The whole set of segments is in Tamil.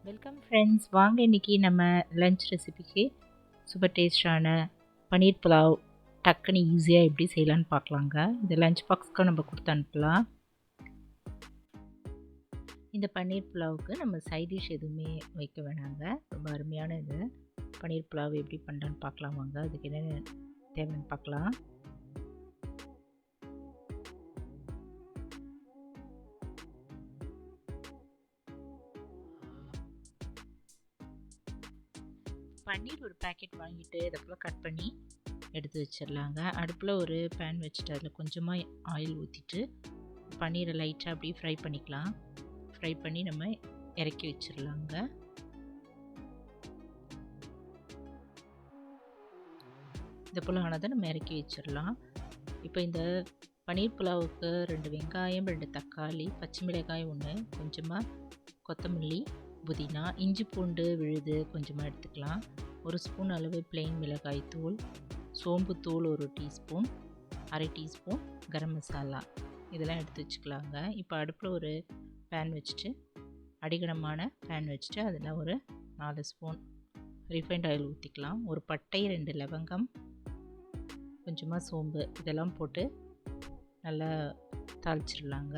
வெல்கம் ஃப்ரெண்ட்ஸ், வாங்க இன்றைக்கி நம்ம லஞ்ச் ரெசிபிக்கு சூப்பர் டேஸ்டான பன்னீர் புலாவ் டக்குன்னு ஈஸியாக எப்படி செய்யலான்னு பார்க்கலாங்க. இந்த லஞ்ச் பாக்ஸ்க்கு நம்ம கொடுத்து அனுப்பலாம். இந்த பன்னீர் புலாவுக்கு நம்ம சைட் டிஷ் எதுவுமே வைக்க வேணாங்க. ரொம்ப அருமையான இது பன்னீர் புலாவ் எப்படி பண்ணுறான்னு பார்க்கலாம் வாங்க. அதுக்கு என்ன தேவைன்னு பார்க்கலாம். பன்னீர் ஒரு பேக்கெட் வாங்கிட்டு இதை போல் கட் பண்ணி எடுத்து வச்சிடலாங்க. அடுப்பில் ஒரு பேன் வச்சுட்டு அதில் கொஞ்சமாக ஆயில் ஊற்றிட்டு பன்னீரை லைட்டாக அப்படியே ஃப்ரை பண்ணிக்கலாம். ஃப்ரை பண்ணி நம்ம இறக்கி வச்சிடலாங்க. இது போல் ஆனதை நம்ம இறக்கி வச்சிடலாம். இப்போ இந்த பன்னீர் புலாவுக்கு 2 வெங்காயம், 2 தக்காளி, பச்சை மிளகாய் 1, கொஞ்சமாக கொத்தமல்லி, புதினா, இஞ்சி பூண்டு விழுது கொஞ்சமாக எடுத்துக்கலாம். 1 ஸ்பூன் அளவு பிளெயின் மிளகாய் தூள், சோம்பு தூள் 1 டீஸ்பூன், 1/2 டீஸ்பூன் கரம் மசாலா இதெல்லாம் எடுத்து வச்சுக்கலாங்க. இப்போ அடுப்பில் ஒரு பேன் வச்சுட்டு அடிகனமான பேன் வச்சுட்டு அதில் ஒரு 4 ஸ்பூன் ரிஃபைண்ட் ஆயில் ஊற்றிக்கலாம். ஒரு பட்டை, 2 லவங்கம், கொஞ்சமாக சோம்பு இதெல்லாம் போட்டு நல்லா தாளிச்சிடலாங்க.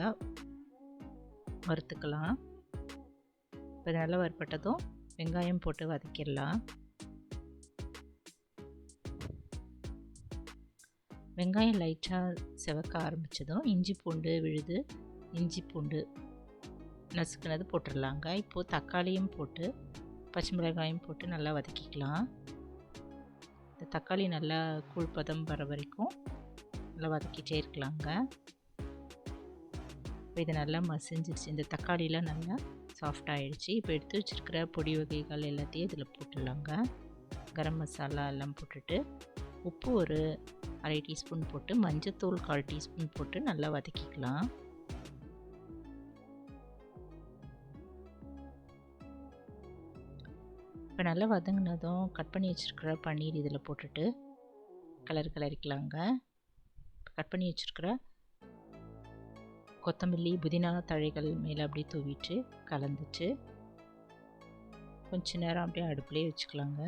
வறுத்துக்கலாம். இப்போ நல்லா வறுப்பட்டதும் வெங்காயம் போட்டு வதக்கிடலாம். வெங்காயம் லைட்டாக செவக்க ஆரம்பித்ததும் இஞ்சி பூண்டு விழுது, இஞ்சி பூண்டு நசுக்குனது போட்டுடலாங்க. இப்போது தக்காளியும் போட்டு பச்சை மிளகாயும் போட்டு நல்லா வதக்கிக்கலாம். இந்த தக்காளி நல்லா கூழ்பதம் வர வரைக்கும் நல்லா வதக்கிட்டே இருக்கலாங்க. இப்போ இது நல்லா மசிஞ்சிருச்சு. இந்த தக்காளிலாம் நல்லா சாஃப்ட் ஆகிடுச்சு. இப்போ எடுத்து வச்சுருக்கிற பொடி வகைகள் எல்லாத்தையும் இதில் போட்டுடலாங்க. கரம் மசாலா எல்லாம் போட்டுட்டு உப்பு ஒரு 1/2 டீஸ்பூன் போட்டு மஞ்சத்தூள் 1/4 டீஸ்பூன் போட்டு நல்லா வதக்கிக்கலாம். இப்போ நல்லா வதங்கினதும் கட் பண்ணி வச்சுருக்கிற பன்னீர் இதில் போட்டுட்டு கிளறிக்கலாங்க. கட் பண்ணி வச்சுருக்கிற கொத்தமல்லி, புதினா தழைகள் மேலே அப்படியே தூவிட்டு கலந்துட்டு கொஞ்ச நேரம் அப்படியே அடுப்புலேயே வச்சுக்கலாங்க.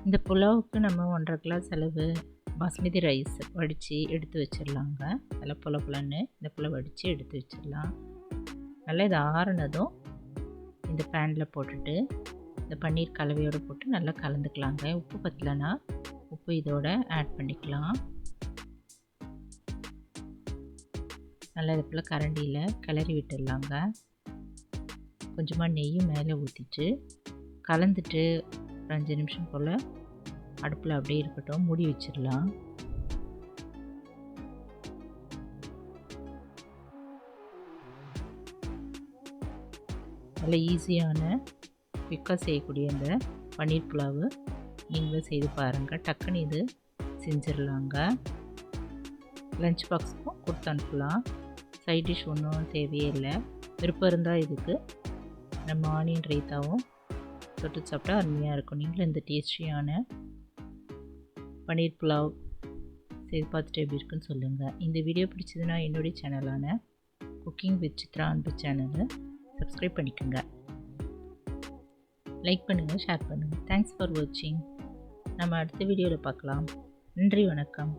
இந்த புலாவுக்கு நம்ம 1.5 கிளாஸ் அளவு பாஸ்மதி ரைஸ் வடித்து எடுத்து வச்சிடலாங்க. நல்லா புலன்னு இந்த புல வடித்து எடுத்து வச்சிடலாம். நல்லா இது ஆறுனதும் இந்த பேனில் போட்டுட்டு இந்த பன்னீர் கலவையோடு போட்டு நல்லா கலந்துக்கலாங்க. உப்பு பத்தலைன்னா உப்பு இதோட ஆட் பண்ணிக்கலாம். நல்லா இது போல் கரண்டியில் கிளறி விட்டுடலாங்க. கொஞ்சமாக நெய்யும் மேலே ஊற்றிட்டு கலந்துட்டு 5 நிமிஷம் போல் அடுப்பில் அப்படியே இருக்கட்டும், மூடி வச்சிடலாம். நல்ல ஈஸியான குயிக்காக செய்யக்கூடிய இந்த பன்னீர் புலாவு நீங்களும் செய்து பாருங்கள். டக்குன்னு இது செஞ்சிடலாங்க. லஞ்ச் பாக்ஸுக்கும் கொடுத்து அனுப்பலாம். சைட் டிஷ் ஒன்றும் தேவையே இல்லை. விருப்பம் இருந்தால் இதுக்கு நம்ம ஆனியன் ரைத்தாவும் தொட்டு சாப்பிட்டா அருமையாக இருக்கும். நீங்களும் இந்த டேஸ்டியான பன்னீர் புலாவ் செய்து பார்த்துட்டு எப்படி இருக்குன்னு சொல்லுங்கள். இந்த வீடியோ பிடிச்சதுன்னா என்னுடைய சேனலான குக்கிங் வித் சித்ரா அன்பு சேனலை சப்ஸ்கிரைப் பண்ணிக்கோங்க. லைக் பண்ணுங்கள், ஷேர் பண்ணுங்கள். தேங்க்ஸ் ஃபார் வாட்சிங். நம்ம அடுத்த வீடியோவில் பார்க்கலாம். நன்றி, வணக்கம்.